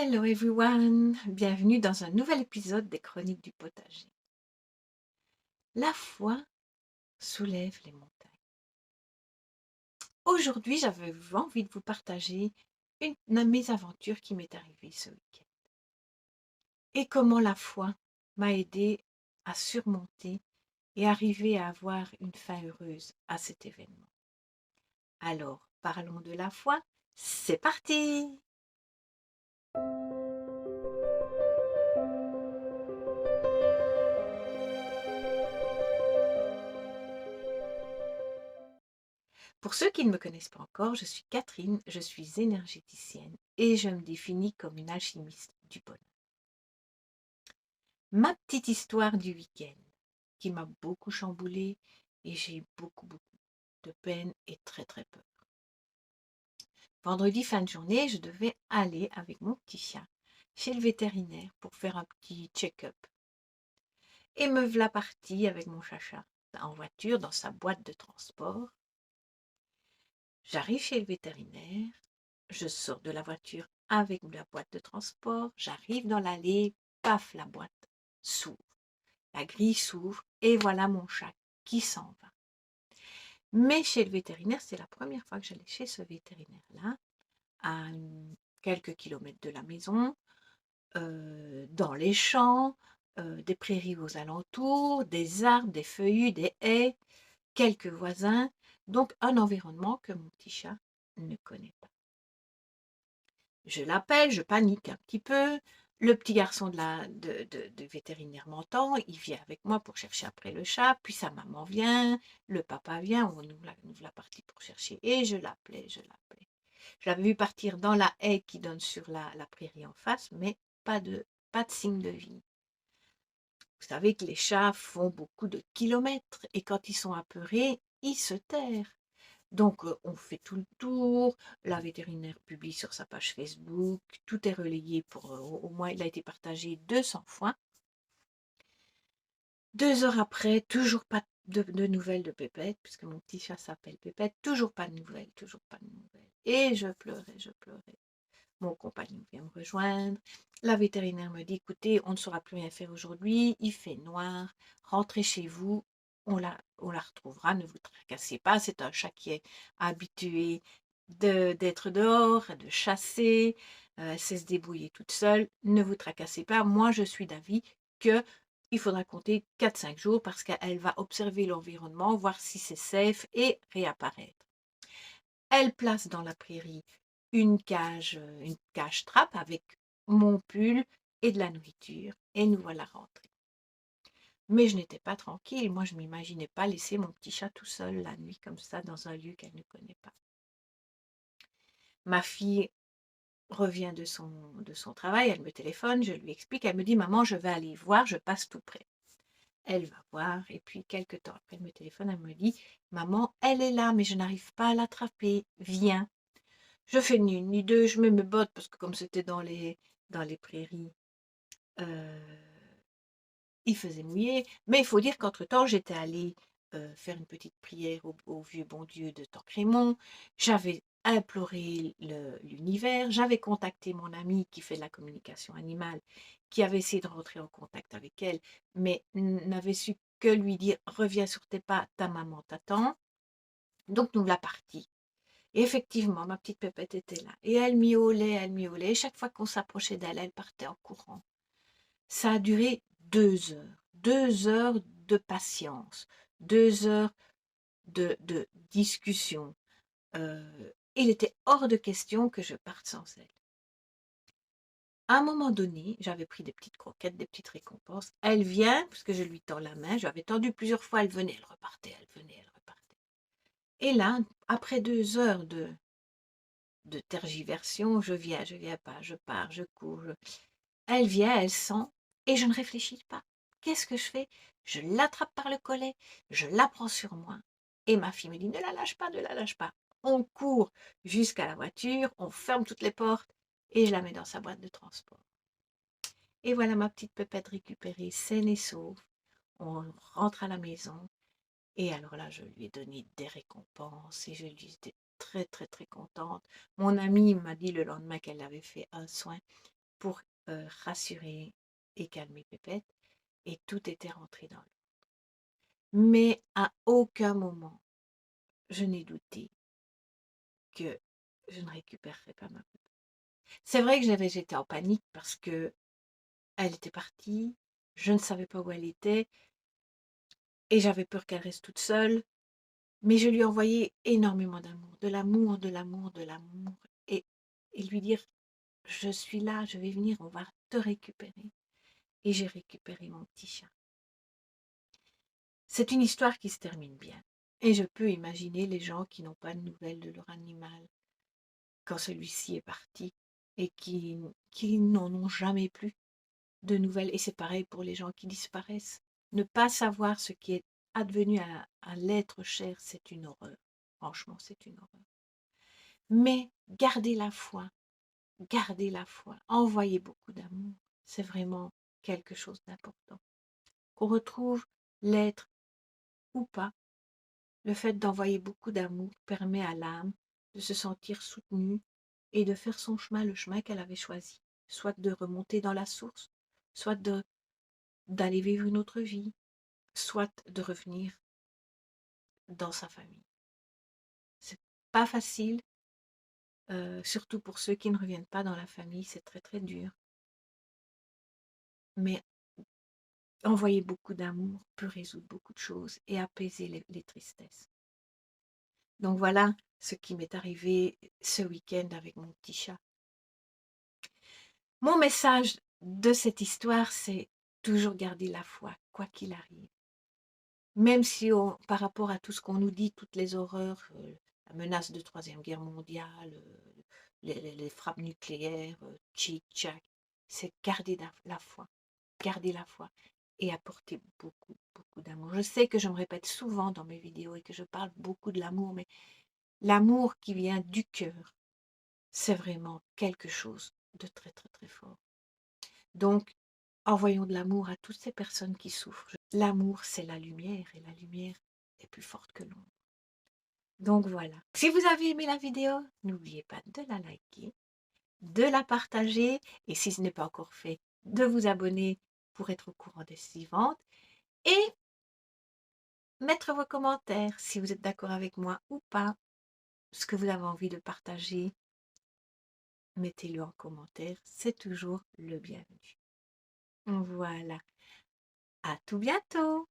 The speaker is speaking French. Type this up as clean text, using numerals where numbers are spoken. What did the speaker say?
Hello everyone, bienvenue dans un nouvel épisode des Chroniques du potager. La foi soulève les montagnes. Aujourd'hui, j'avais envie de vous partager une de mes aventures qui m'est arrivée ce week-end. Et comment la foi m'a aidé à surmonter et arriver à avoir une fin heureuse à cet événement. Alors, parlons de la foi, c'est parti! Pour ceux qui ne me connaissent pas encore, je suis Catherine, je suis énergéticienne et je me définis comme une alchimiste du bonheur. Ma petite histoire du week-end, qui m'a beaucoup chamboulée et j'ai eu beaucoup de peine et très peur. Vendredi fin de journée, je devais aller avec mon petit chat chez le vétérinaire pour faire un petit check-up. Et me voilà partie avec mon chacha en voiture dans sa boîte de transport. J'arrive chez le vétérinaire, je sors de la voiture avec la boîte de transport, j'arrive dans l'allée, paf, la boîte s'ouvre. La grille s'ouvre et voilà mon chat qui s'en va. Mais chez le vétérinaire, c'est la première fois que j'allais chez ce vétérinaire-là, à quelques kilomètres de la maison, dans les champs, des prairies aux alentours, des arbres, des feuillus, des haies, quelques voisins, donc un environnement que mon petit chat ne connaît pas. Je l'appelle, je panique un petit peu. Le petit garçon de vétérinaire m'entend, il vient avec moi pour chercher après le chat, puis sa maman vient, le papa vient, on nous voilà parti pour chercher, et je l'appelais. Je l'avais vu partir dans la haie qui donne sur la prairie en face, mais pas de signe de vie. Vous savez que les chats font beaucoup de kilomètres, et quand ils sont apeurés, ils se terrent. Donc, on fait tout le tour, la vétérinaire publie sur sa page Facebook, tout est relayé pour, au moins il a été partagé 200 fois. 2 heures après, toujours pas de nouvelles de Pépette, puisque mon petit chat s'appelle Pépette, toujours pas de nouvelles, toujours pas de nouvelles. Et je pleurais. Mon compagnon vient me rejoindre. La vétérinaire me dit, écoutez, on ne saura plus rien faire aujourd'hui, il fait noir, rentrez chez vous, on la retrouvera, ne vous tracassez pas, c'est un chat qui est habitué d'être dehors, de chasser, elle sait se débrouiller toute seule, ne vous tracassez pas, moi je suis d'avis que il faudra compter 4-5 jours parce qu'elle va observer l'environnement, voir si c'est safe et réapparaître. Elle place dans la prairie une cage trappe avec mon pull et de la nourriture et nous voilà rentrés. Mais je n'étais pas tranquille, moi je ne m'imaginais pas laisser mon petit chat tout seul la nuit comme ça dans un lieu qu'elle ne connaît pas. Ma fille revient de son travail, elle me téléphone, je lui explique, elle me dit: «Maman, je vais aller voir, je passe tout près». Elle va voir et puis quelque temps après elle me téléphone, elle me dit: «Maman, elle est là mais je n'arrive pas à l'attraper, viens». Je fais ni une ni deux, je mets mes bottes parce que comme c'était dans les prairies, heu, il faisait mouillé. Mais il faut dire qu'entre-temps, j'étais allée, faire une petite prière au vieux bon Dieu de Tancrémont. J'avais imploré l'univers, j'avais contacté mon amie qui fait de la communication animale, qui avait essayé de rentrer en contact avec elle, mais n'avait su que lui dire: «Reviens sur tes pas, ta maman t'attend». Donc nous voilà partis. Et effectivement, ma petite pépette était là. Et elle miaulait. Et chaque fois qu'on s'approchait d'elle, elle partait en courant. Ça a duré 2 heures. 2 heures de patience. 2 heures de discussion. Il était hors de question que je parte sans elle. À un moment donné, j'avais pris des petites croquettes, des petites récompenses. Elle vient, parce que je lui tends la main. J'avais tendu plusieurs fois. Elle venait, elle repartait, elle venait, elle repartait. Et là, après 2 heures de tergiversion, je viens pas, je pars, je cours. Elle vient, elle sent, et je ne réfléchis pas. Qu'est-ce que je fais? Je l'attrape par le collet, je la prends sur moi, et ma fille me dit: «Ne la lâche pas, ne la lâche pas». On court jusqu'à la voiture, on ferme toutes les portes, et je la mets dans sa boîte de transport. Et voilà ma petite pépette récupérée, saine et sauve. On rentre à la maison, et alors là, je lui ai donné des récompenses et je lui étais très contente. Mon amie m'a dit le lendemain qu'elle avait fait un soin pour rassurer et calmer Pépette, et tout était rentré dans l'ordre. Mais à aucun moment, je n'ai douté que je ne récupérerais pas ma Pépette. C'est vrai que j'étais en panique parce que elle était partie, je ne savais pas où elle était et j'avais peur qu'elle reste toute seule, mais je lui envoyais énormément d'amour, de l'amour, de l'amour, de l'amour, et lui dire: «Je suis là, je vais venir, on va te récupérer», et j'ai récupéré mon petit chat. C'est une histoire qui se termine bien et je peux imaginer les gens qui n'ont pas de nouvelles de leur animal quand celui-ci est parti et qui n'en ont jamais plus de nouvelles. Et c'est pareil pour les gens qui disparaissent. Ne pas savoir ce qui est advenu à l'être cher, c'est une horreur. Franchement, c'est une horreur. Mais gardez la foi, gardez la foi, envoyez beaucoup d'amour. C'est vraiment quelque chose d'important. Qu'on retrouve l'être ou pas, le fait d'envoyer beaucoup d'amour permet à l'âme de se sentir soutenue et de faire son chemin, le chemin qu'elle avait choisi, soit de remonter dans la source, soit d'aller vivre une autre vie, soit de revenir dans sa famille. C'est pas facile, surtout pour ceux qui ne reviennent pas dans la famille, c'est très très dur. Mais envoyer beaucoup d'amour peut résoudre beaucoup de choses et apaiser les tristesses. Donc voilà ce qui m'est arrivé ce week-end avec mon petit chat. Mon message de cette histoire, c'est toujours garder la foi, quoi qu'il arrive. Même si par rapport à tout ce qu'on nous dit, toutes les horreurs, la menace de Troisième Guerre mondiale, les frappes nucléaires, tchic-tchac, c'est garder garder la foi et apporter beaucoup, beaucoup d'amour. Je sais que je me répète souvent dans mes vidéos et que je parle beaucoup de l'amour, mais l'amour qui vient du cœur, c'est vraiment quelque chose de très, très, très fort. Donc, envoyons de l'amour à toutes ces personnes qui souffrent. L'amour, c'est la lumière et la lumière est plus forte que l'ombre. Donc voilà. Si vous avez aimé la vidéo, n'oubliez pas de la liker, de la partager et si ce n'est pas encore fait, de vous abonner pour être au courant des suivantes et mettre vos commentaires si vous êtes d'accord avec moi ou pas. Ce que vous avez envie de partager, mettez-le en commentaire, c'est toujours le bienvenu. Voilà. À tout bientôt!